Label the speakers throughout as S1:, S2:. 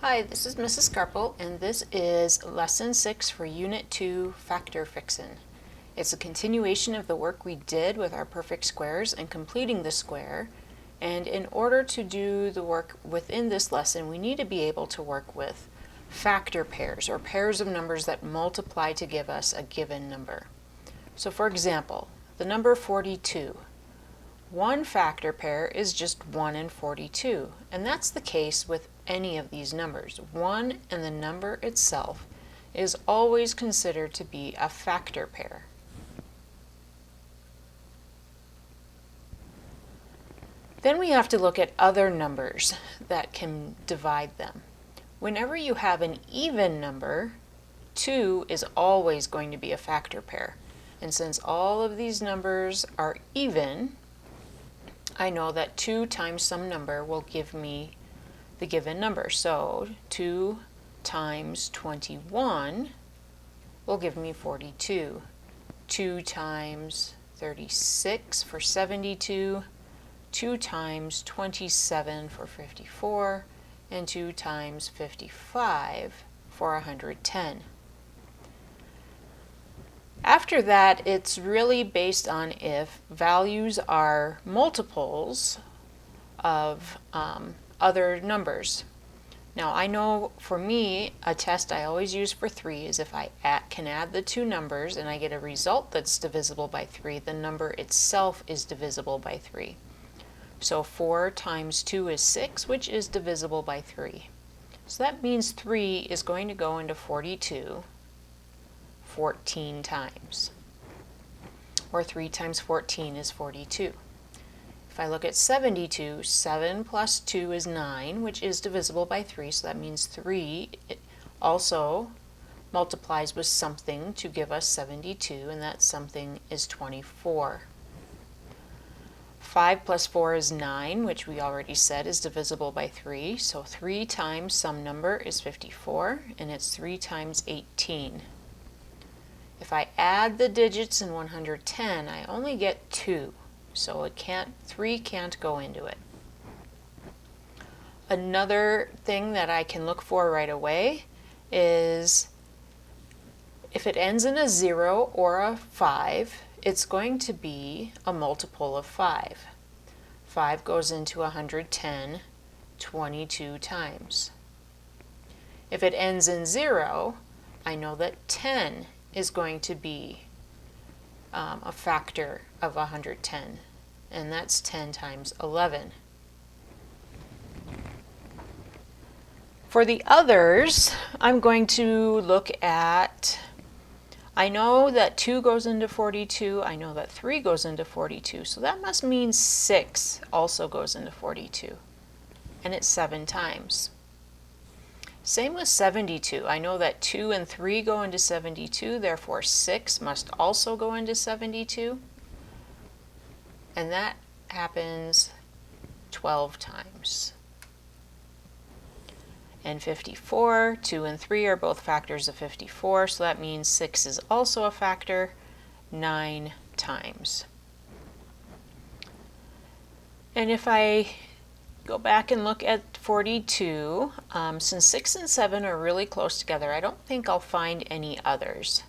S1: Hi, this is Mrs. Scarple, and this is Lesson 6 for Unit 2, Factor Fixin'. It's a continuation of the work we did with our perfect squares and completing the square. And in order to do the work within this lesson, we need to be able to work with factor pairs, or pairs of numbers that multiply to give us a given number. So for example, the number 42. One factor pair is just 1 and 42, and that's the case with any of these numbers. 1 and the number itself is always considered to be a factor pair. Then we have to look at other numbers that can divide them. Whenever you have an even number, 2 is always going to be a factor pair. And since all of these numbers are even, I know that 2 times some number will give me the given number. So 2 times 21 will give me 42. 2 times 36 for 72. 2 times 27 for 54. And 2 times 55 for 110. After that, it's really based on if values are multiples of other numbers. Now, I know for me, a test I always use for 3 is if I can add the two numbers and I get a result that's divisible by 3, the number itself is divisible by 3. So 4 times 2 is 6, which is divisible by 3. So that means 3 is going to go into 42 14 times, or 3 times 14 is 42. If I look at 72, 7 plus 2 is 9, which is divisible by 3, so that means 3 also multiplies with something to give us 72, and that something is 24. 5 plus 4 is 9, which we already said is divisible by 3, so 3 times some number is 54, and it's 3 times 18. If I add the digits in 110, I only get 2, so 3 can't go into it. Another thing that I can look for right away is if it ends in a 0 or a 5, it's going to be a multiple of 5. 5 goes into 110 22 times. If it ends in 0, I know that 10 is going to be a factor of 110, and that's 10 times 11. For the others, I'm going to look at, I know that 2 goes into 42, I know that 3 goes into 42, so that must mean 6 also goes into 42, and it's 7 times. Same with 72. I know that 2 and 3 go into 72, therefore 6 must also go into 72. And that happens 12 times. And 54, 2 and 3 are both factors of 54, so that means 6 is also a factor 9 times. And if I go back and look at 42, since 6 and 7 are really close together, I don't think I'll find any others.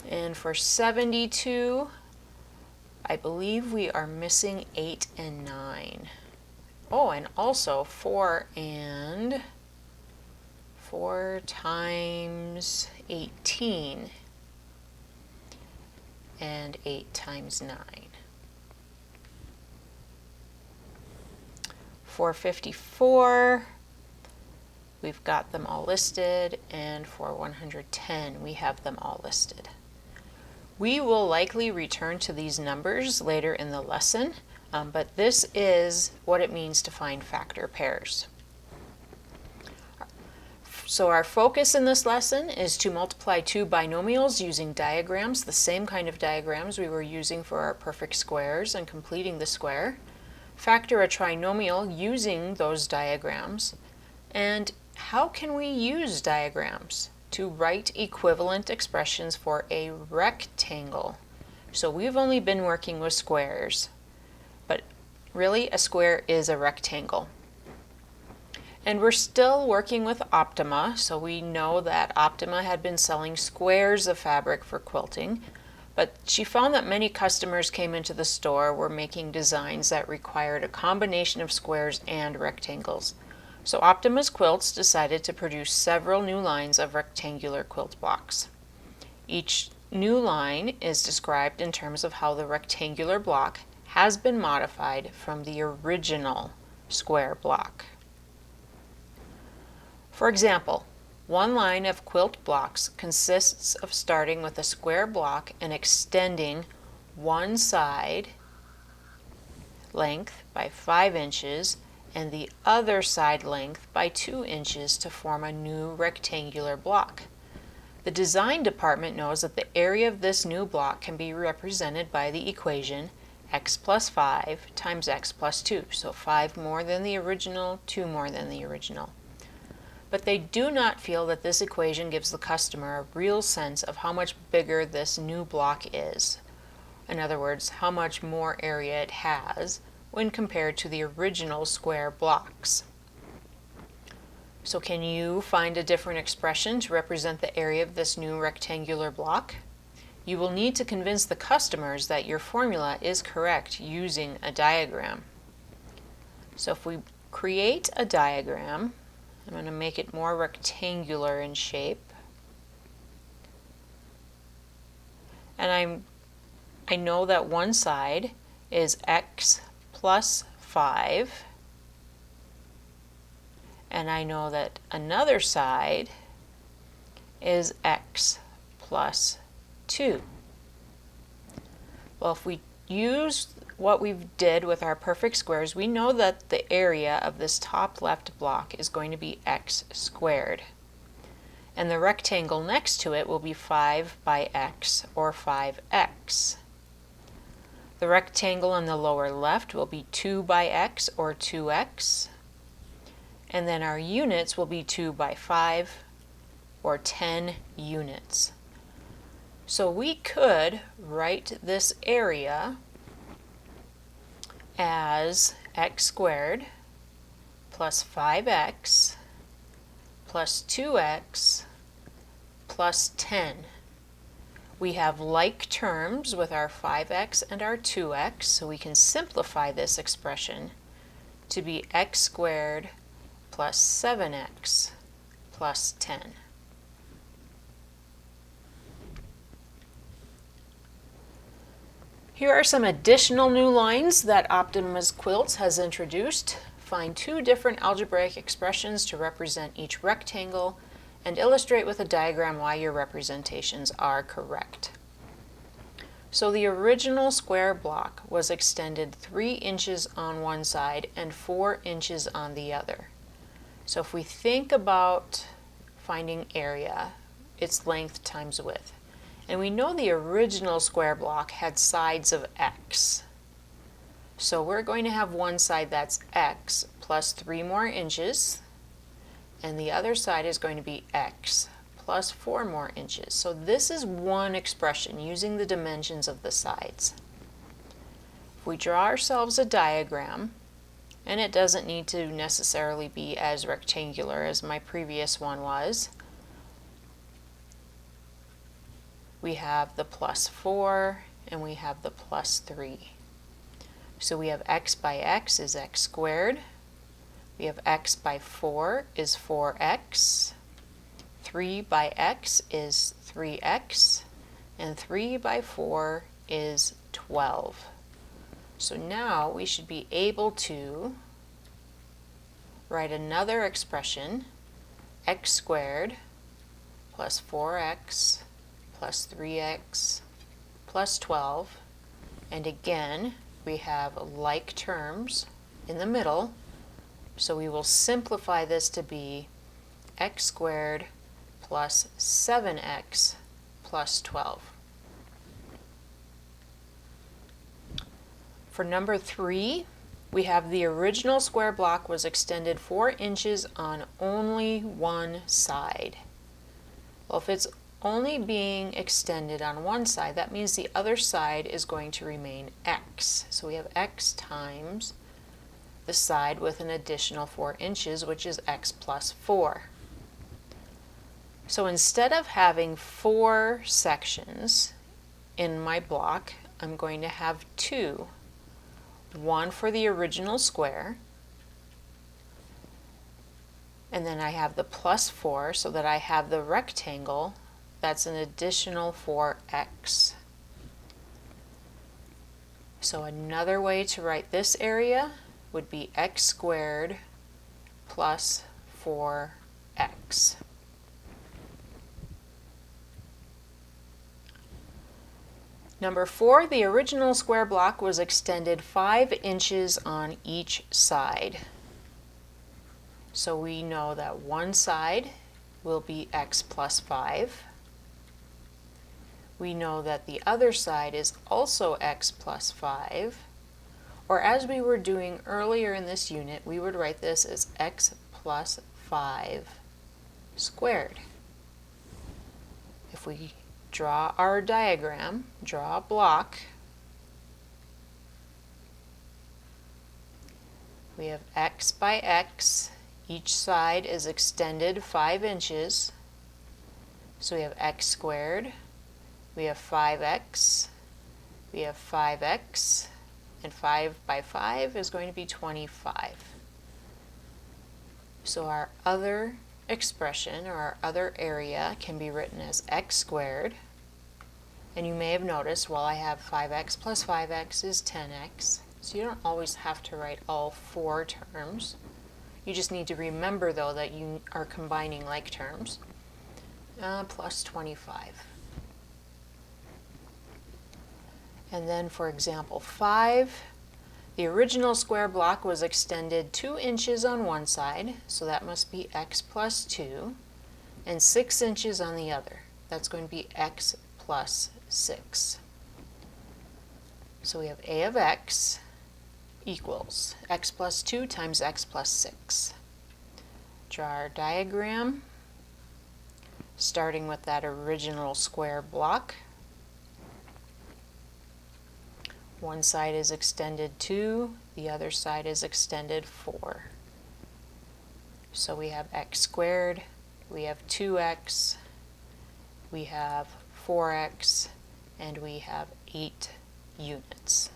S1: And for 72, I believe we are missing 8 and 9. Oh, and also 4 times 18 and 8 times 9. For 54, we've got them all listed, and for 110, we have them all listed. We will likely return to these numbers later in the lesson, but this is what it means to find factor pairs. So our focus in this lesson is to multiply two binomials using diagrams, the same kind of diagrams we were using for our perfect squares and completing the square. Factor a trinomial using those diagrams. And how can we use diagrams to write equivalent expressions for a rectangle? So we've only been working with squares, but really a square is a rectangle. And we're still working with Optima, so we know that Optima had been selling squares of fabric for quilting, but she found that many customers came into the store were making designs that required a combination of squares and rectangles. So Optima's Quilts decided to produce several new lines of rectangular quilt blocks. Each new line is described in terms of how the rectangular block has been modified from the original square block. For example, one line of quilt blocks consists of starting with a square block and extending one side length by 5 inches and the other side length by 2 inches to form a new rectangular block. The design department knows that the area of this new block can be represented by the equation x plus 5 times x plus 2. So 5 more than the original, 2 more than the original. But they do not feel that this equation gives the customer a real sense of how much bigger this new block is. In other words, how much more area it has when compared to the original square blocks. So can you find a different expression to represent the area of this new rectangular block? You will need to convince the customers that your formula is correct using a diagram. So if we create a diagram, I'm going to make it more rectangular in shape. And I know that one side is x plus 5. And I know that another side is x plus 2. Well, if we use what we did with our perfect squares, we know that the area of this top left block is going to be x squared. And the rectangle next to it will be 5 by x, or 5x. The rectangle on the lower left will be 2 by x, or 2x. And then our units will be 2 by 5, or 10 units. So we could write this area as x squared plus 5x plus 2x plus 10. We have like terms with our 5x and our 2x, so we can simplify this expression to be x squared plus 7x plus 10. Here are some additional new lines that Optima's Quilts has introduced. Find 2 different algebraic expressions to represent each rectangle and illustrate with a diagram why your representations are correct. So the original square block was extended 3 inches on one side and 4 inches on the other. So if we think about finding area, it's length times width. And we know the original square block had sides of x. So we're going to have one side that's x plus 3 more inches, and the other side is going to be x plus 4 more inches. So this is one expression using the dimensions of the sides. If we draw ourselves a diagram, and it doesn't need to necessarily be as rectangular as my previous one was, we have the plus 4 and we have the plus 3. So we have x by x is x squared. We have x by 4 is 4x. 3 by x is 3x. And 3 by 4 is 12. So now we should be able to write another expression, x squared plus 4x plus 3x plus 12, and again we have like terms in the middle, so we will simplify this to be x squared plus 7x plus 12. For number 3, we have the original square block was extended 4 inches on only one side. Well, if it's only being extended on one side, that means the other side is going to remain x. So we have x times the side with an additional 4 inches, which is x plus 4. So instead of having 4 sections in my block, I'm going to have 2. One for the original square, and then I have the plus 4 so that I have the rectangle that's an additional 4x. So another way to write this area would be x squared plus 4x. Number 4, the original square block was extended 5 inches on each side. So we know that one side will be x plus 5. We know that the other side is also x plus 5. Or as we were doing earlier in this unit, we would write this as x plus 5 squared. If we draw our diagram, draw a block, we have x by x. Each side is extended 5 inches. So we have x squared, we have 5x, we have 5x, and 5 by 5 is going to be 25. So our other expression, or our other area, can be written as x squared. And you may have noticed, while I have 5x plus 5x is 10x. So you don't always have to write all 4 terms. You just need to remember, though, that you are combining like terms. Plus 25. And then for example 5, the original square block was extended 2 inches on one side, so that must be x plus 2, and 6 inches on the other. That's going to be x plus 6. So we have a of x equals x plus 2 times x plus 6. Draw our diagram, starting with that original square block. One side is extended 2, the other side is extended 4. So we have x squared, we have 2x, we have 4x, and we have 8 units.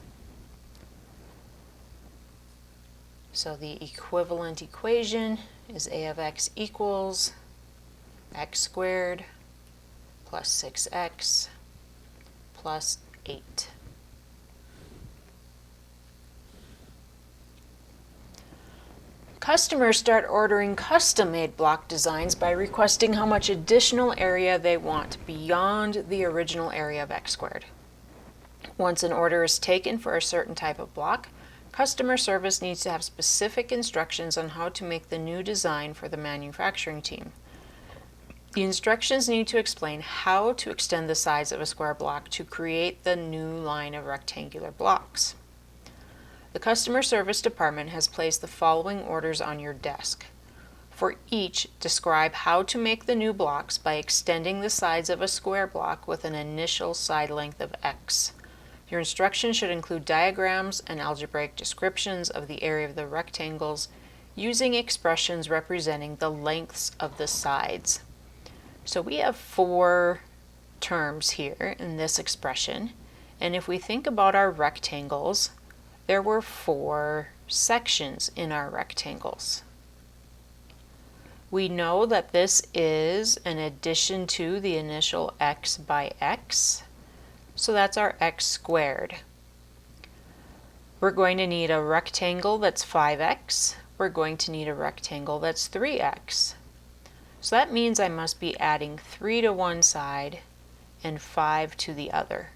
S1: So the equivalent equation is a of x equals x squared plus 6x plus 8. Customers start ordering custom-made block designs by requesting how much additional area they want beyond the original area of x squared. Once an order is taken for a certain type of block, customer service needs to have specific instructions on how to make the new design for the manufacturing team. The instructions need to explain how to extend the size of a square block to create the new line of rectangular blocks. The customer service department has placed the following orders on your desk. For each, describe how to make the new blocks by extending the sides of a square block with an initial side length of x. Your instructions should include diagrams and algebraic descriptions of the area of the rectangles using expressions representing the lengths of the sides. So we have 4 terms here in this expression, and if we think about our rectangles, there were 4 sections in our rectangles. We know that this is an addition to the initial x by x, so that's our x squared. We're going to need a rectangle that's 5x. We're going to need a rectangle that's 3x. So that means I must be adding 3 to one side and 5 to the other.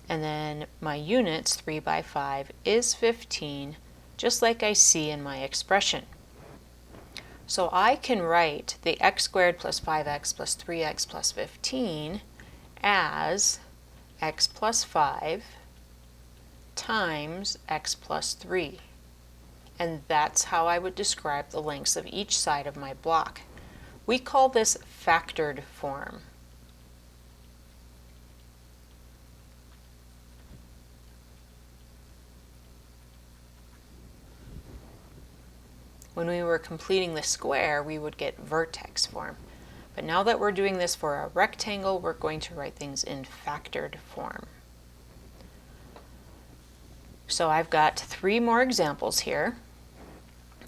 S1: And then my units, 3 by 5, is 15, just like I see in my expression. So I can write the x squared plus 5x plus 3x plus 15 as x plus 5 times x plus 3. And that's how I would describe the lengths of each side of my block. We call this factored form. when we were completing the square, we would get vertex form. But now that we're doing this for a rectangle, we're going to write things in factored form. So I've got 3 more examples here.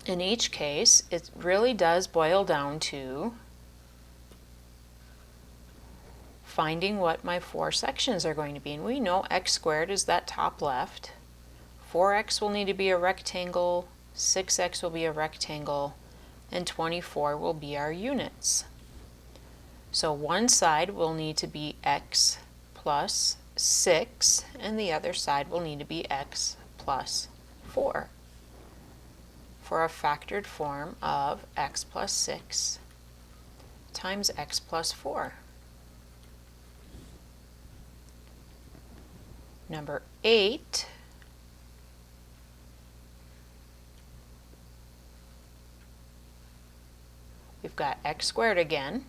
S1: In each case, it really does boil down to finding what my 4 sections are going to be. And we know x squared is that top left. 4x will need to be a rectangle, 6x will be a rectangle, and 24 will be our units. So one side will need to be x plus 6, and the other side will need to be x plus 4 for a factored form of x plus 6 times x plus 4. Number 8, we've got x squared again.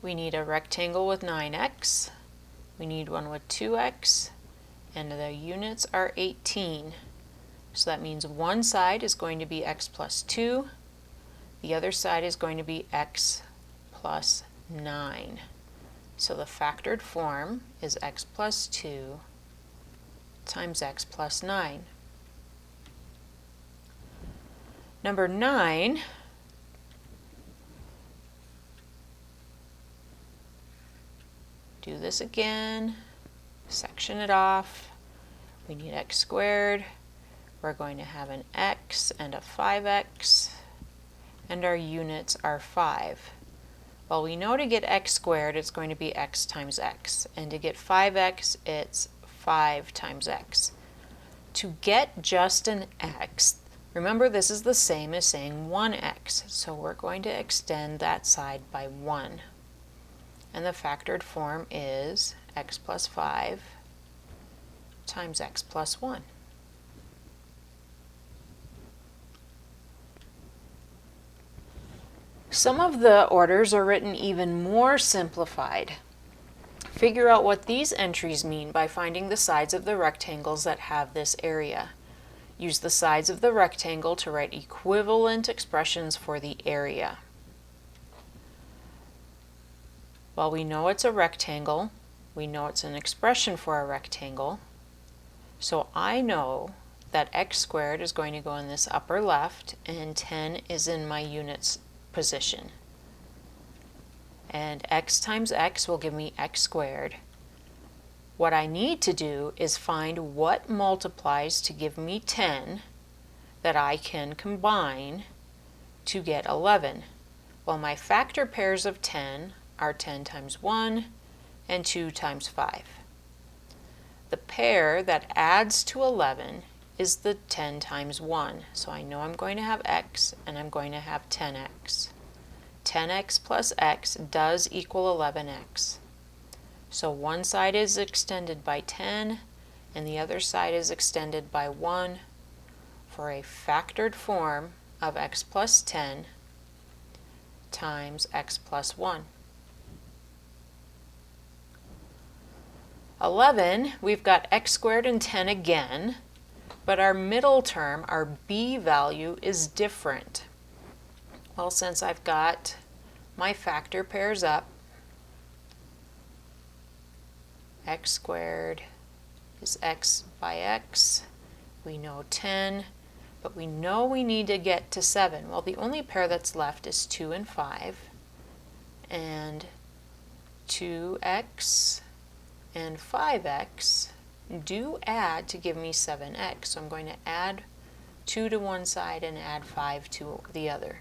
S1: We need a rectangle with 9x. We need one with 2x, and the units are 18. So that means one side is going to be x plus 2, the other side is going to be x plus 9. So the factored form is x plus 2 times x plus 9. Number 9, do this again, section it off. We need x squared. We're going to have an x and a 5x, and our units are 5. Well, we know to get x squared, it's going to be x times x, and to get 5x, it's 5 times x. To get just an x, remember this is the same as saying 1x, so we're going to extend that side by 1. And the factored form is x plus 5 times x plus 1. Some of the orders are written even more simplified. Figure out what these entries mean by finding the sides of the rectangles that have this area. Use the sides of the rectangle to write equivalent expressions for the area. Well, we know it's a rectangle. We know it's an expression for a rectangle. So I know that x squared is going to go in this upper left, and 10 is in my units position. And x times x will give me x squared. What I need to do is find what multiplies to give me 10 that I can combine to get 11. Well, my factor pairs of 10 are 10 times 1 and 2 times 5. The pair that adds to 11 is the 10 times 1. So I know I'm going to have x and I'm going to have 10x. 10x plus x does equal 11x. So one side is extended by 10 and the other side is extended by 1 for a factored form of x plus 10 times x plus 1. 11, we've got x squared and 10 again, but our middle term, our b value, is different. Well, since I've got my factor pairs up, x squared is x by x. We know 10, but we know we need to get to 7. Well, the only pair that's left is 2 and 5, and 2x and 5x do add to give me 7x. So I'm going to add 2 to one side and add 5 to the other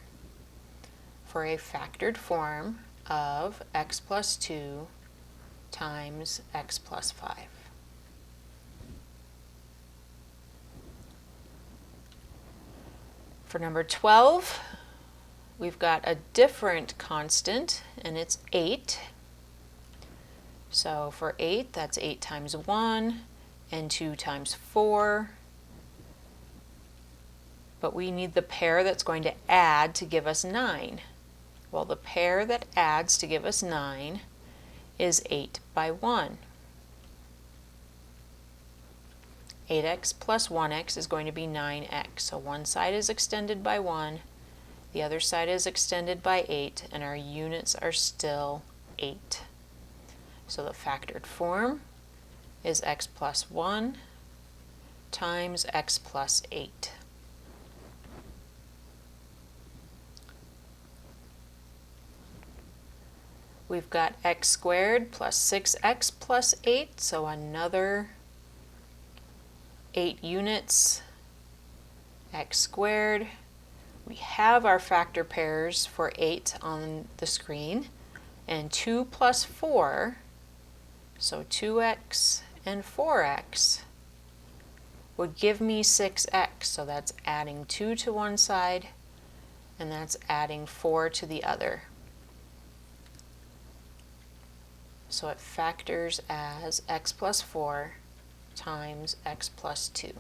S1: for a factored form of x plus 2 times x plus 5. For number 12, we've got a different constant, and it's 8. So for 8, that's 8 times 1 and 2 times 4. But we need the pair that's going to add to give us 9. Well, the pair that adds to give us 9 is 8 by 1. 8x plus 1x is going to be 9x. So one side is extended by 1, the other side is extended by 8, and our units are still 8. So the factored form is x plus 1 times x plus 8. We've got x squared plus 6x plus 8, so another 8 units, x squared. We have our factor pairs for 8 on the screen, and 2 plus 4, so 2x and 4x, would give me 6x, so that's adding 2 to one side, and that's adding 4 to the other. So it factors as x plus 4 times x plus 2.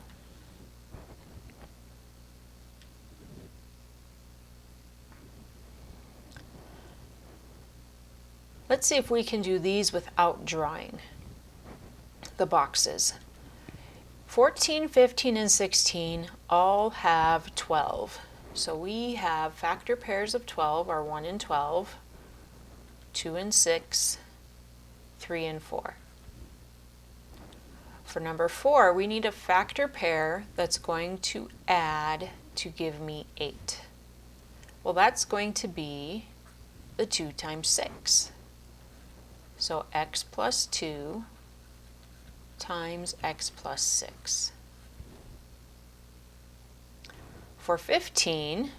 S1: Let's see if we can do these without drawing the boxes. 14, 15, and 16 all have 12. So we have factor pairs of 12 are 1 and 12, 2 and 6, 3 and 4. For number 4, we need a factor pair that's going to add to give me 8. Well, that's going to be the 2 times 6. So x plus 2 times x plus 6. For 15,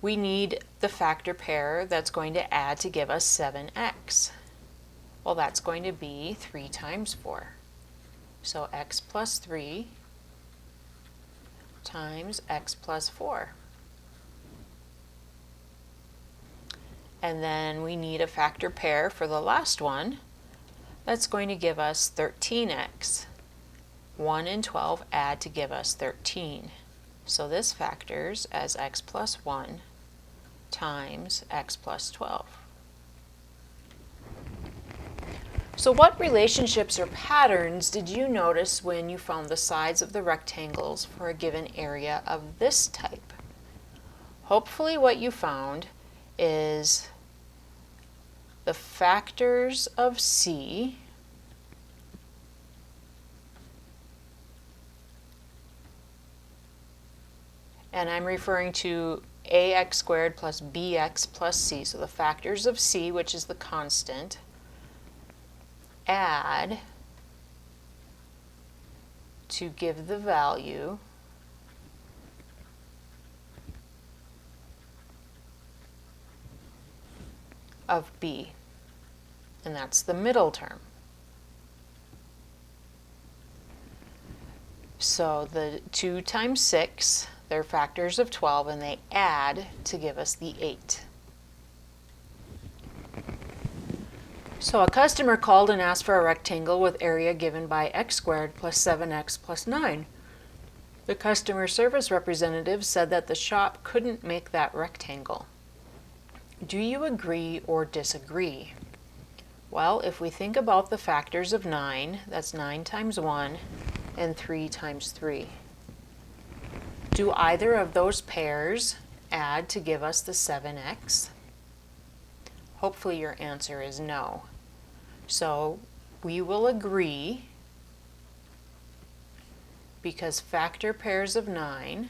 S1: we need the factor pair that's going to add to give us 7x. Well, that's going to be 3 times 4. So x plus 3 times x plus 4. And then we need a factor pair for the last one that's going to give us 13x. 1 and 12 add to give us 13. So this factors as x plus 1 times x plus 12. So what relationships or patterns did you notice when you found the sides of the rectangles for a given area of this type? Hopefully what you found is the factors of C and I'm referring to ax squared plus bx plus c, so the factors of c, which is the constant, add to give the value of b, and that's the middle term. So the 2 times 6, they're factors of 12, and they add to give us the 8. So a customer called and asked for a rectangle with area given by x squared plus 7x plus 9. The customer service representative said that the shop couldn't make that rectangle. Do you agree or disagree? Well, if we think about the factors of 9, that's 9 times 1 and 3 times 3. Do either of those pairs add to give us the 7x? Hopefully your answer is no. So we will agree because factor pairs of 9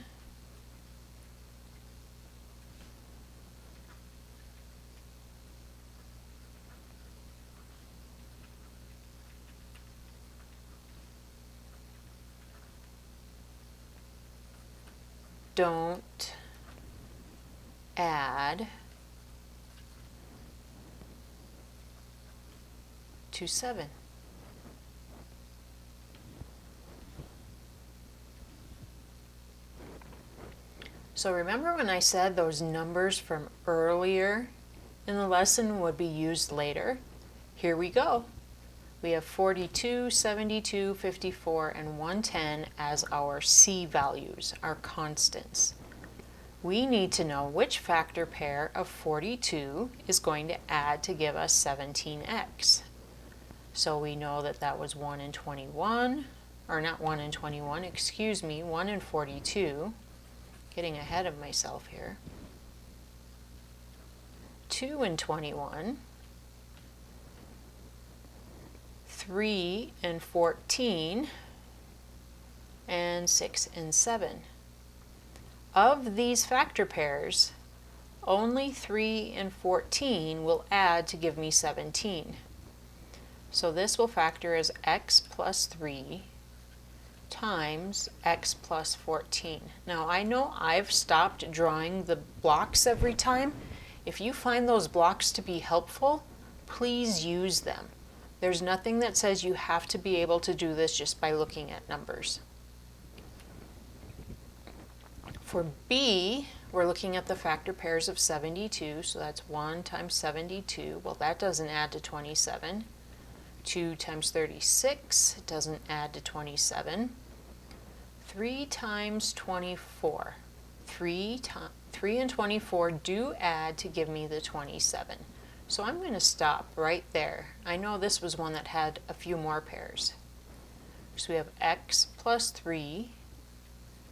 S1: don't add to 7. So remember when I said those numbers from earlier in the lesson would be used later? Here we go. We have 42, 72, 54, and 110 as our C values, our constants. We need to know which factor pair of 42 is going to add to give us 17x. So we know that that was 1 and 21, or not 1 and 21, excuse me, 1 and 42, getting ahead of myself here, 2 and 21, 3 and 14, and 6 and 7. Of these factor pairs, only 3 and 14 will add to give me 17. So this will factor as x plus 3 times x plus 14. Now I know I've stopped drawing the blocks every time. If you find those blocks to be helpful, please use them. There's nothing that says you have to be able to do this just by looking at numbers. For B, we're looking at the factor pairs of 72, so that's 1 times 72. Well, that doesn't add to 27. 2 times 36 doesn't add to 27. 3 times 24. 3 and 24 do add to give me the 27. So I'm going to stop right there. I know this was one that had a few more pairs. So we have x plus 3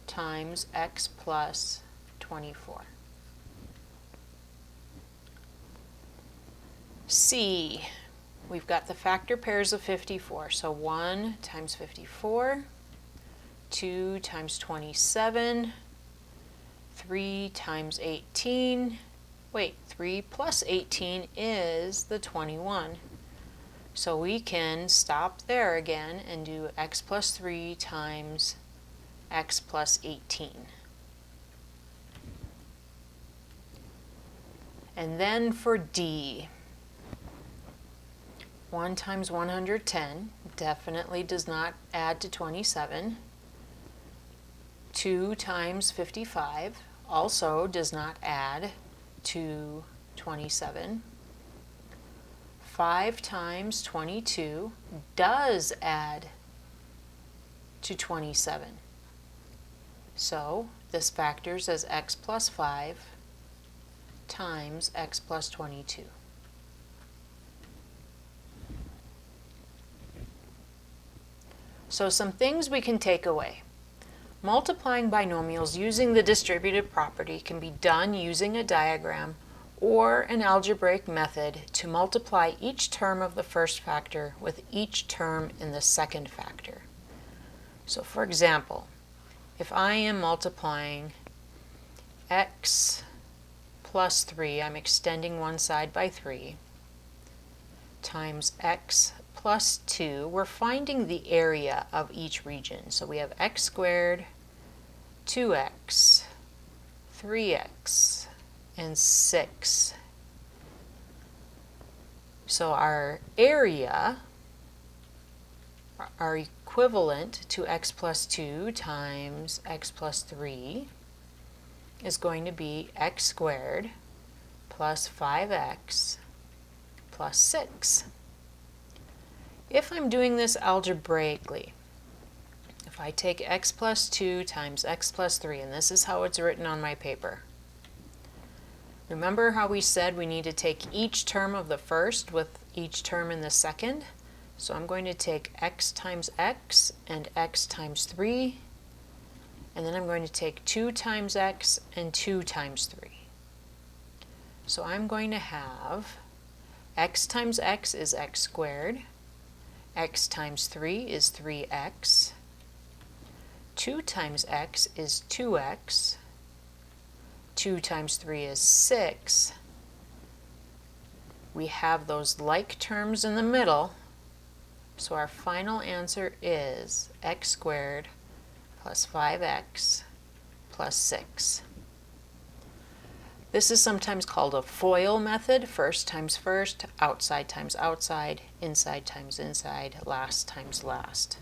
S1: times x plus 24. C, we've got the factor pairs of 54. So 1 times 54, 2 times 27, 3 times 18. Wait, 3 plus 18 is the 21. So we can stop there again and do x plus 3 times x plus 18. And then for D, 1 times 110 definitely does not add to 27. 2 times 55 also does not add to 27. 5 times 22 does add to 27. So this factors as x plus 5 times x plus 22. So some things we can take away. Multiplying binomials using the distributive property can be done using a diagram or an algebraic method to multiply each term of the first factor with each term in the second factor. So for example, if I am multiplying x plus 3, I'm extending one side by 3, times x plus 2, we're finding the area of each region. So we have x squared, 2x, 3x, and 6. So our area, our equivalent to x plus 2 times x plus 3, is going to be x squared plus 5x plus 6. If I'm doing this algebraically, if I take x plus 2 times x plus 3, and this is how it's written on my paper. Remember how we said we need to take each term of the first with each term in the second? So I'm going to take x times x and x times 3, and then I'm going to take 2 times x and 2 times 3. So I'm going to have x times x is x squared, x times 3 is 3x, 2 times x is 2x, 2 times 3 is 6. We have those like terms in the middle, so our final answer is x squared plus 5x plus 6. This is sometimes called a FOIL method, first times first, outside times outside, inside times inside, last times last.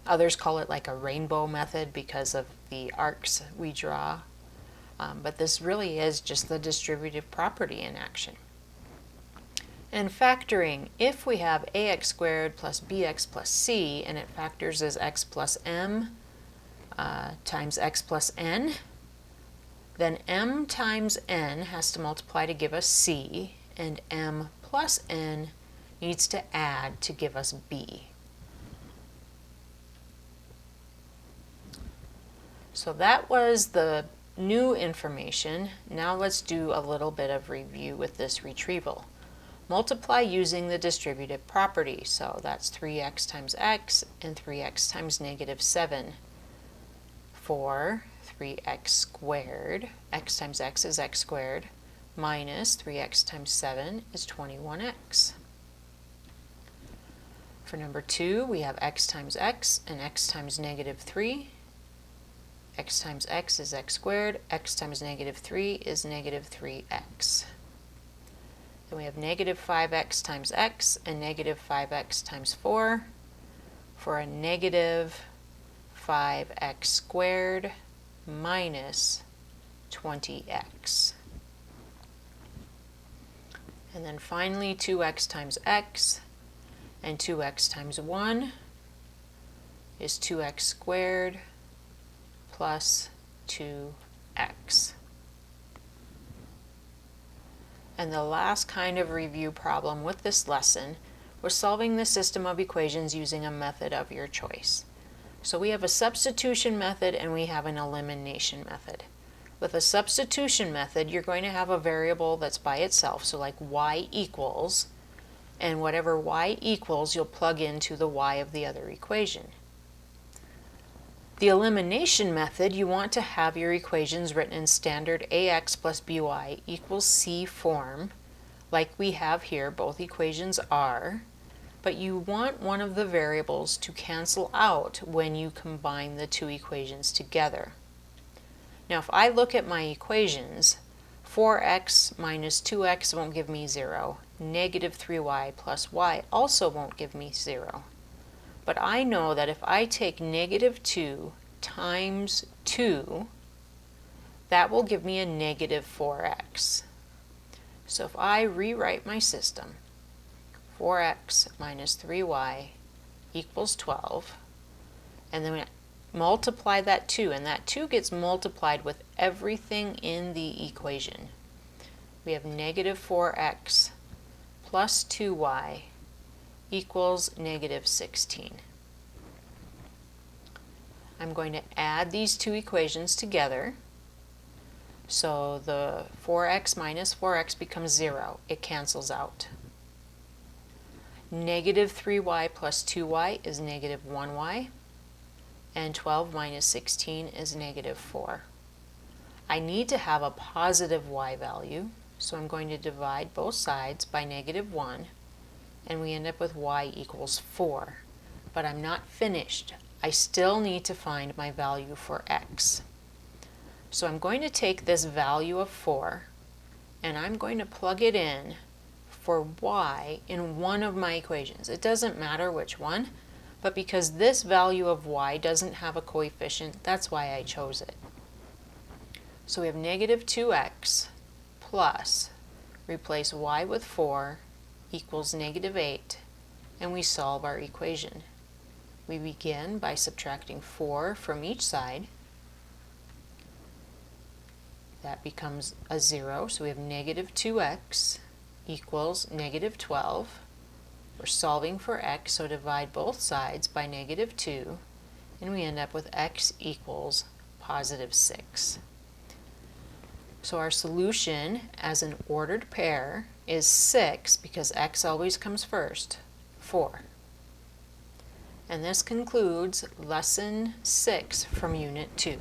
S1: Others call it like a rainbow method because of the arcs we draw, but this really is just the distributive property in action. And factoring, if we have ax squared plus bx plus c, and it factors as x plus m times x plus n, then m times n has to multiply to give us c, and m plus n needs to add to give us b. So that was the new information. Now let's do a little bit of review with this retrieval. Multiply using the distributive property. So that's 3x times x and 3x times negative 7 for 3x squared. X times x is x squared minus 3x times 7 is 21x. For number 2, we have x times x and x times negative 3. X times x is x squared. X times negative 3 is negative 3x. Then we have negative 5x times x and negative 5x times 4 for a negative 5x squared minus 20x. And then finally 2x times x and 2x times 1 is 2x squared plus 2x. And the last kind of review problem with this lesson was solving the system of equations using a method of your choice. So we have a substitution method and we have an elimination method. With a substitution method, you're going to have a variable that's by itself, so like y equals, and whatever y equals, you'll plug into the y of the other equation. The elimination method, you want to have your equations written in standard ax plus by equals c form, like we have here. Both equations are, but you want one of the variables to cancel out when you combine the two equations together. Now if I look at my equations, 4x minus 2x won't give me 0. Negative 3y plus y also won't give me 0. But I know that if I take negative 2 times 2, that will give me a negative 4x. So if I rewrite my system, 4x minus 3y equals 12, and then we multiply that 2, and that 2 gets multiplied with everything in the equation. We have negative 4x plus 2y equals negative 16. I'm going to add these two equations together. So the 4x minus 4x becomes 0. It cancels out. Negative 3y plus 2y is negative 1y. And 12 minus 16 is negative 4. I need to have a positive y value, so I'm going to divide both sides by negative 1, and we end up with y equals 4. But I'm not finished. I still need to find my value for x. So I'm going to take this value of 4, and I'm going to plug it in for y in one of my equations. It doesn't matter which one, but because this value of y doesn't have a coefficient, that's why I chose it. So we have negative 2x plus, replace y with 4, equals negative 8, and we solve our equation. We begin by subtracting 4 from each side. That becomes a 0, so we have negative 2x equals negative 12. We're solving for x, so divide both sides by negative 2, and we end up with x equals positive 6. So our solution as an ordered pair is 6, because x always comes first, 4. And this concludes Lesson 6 from Unit 2.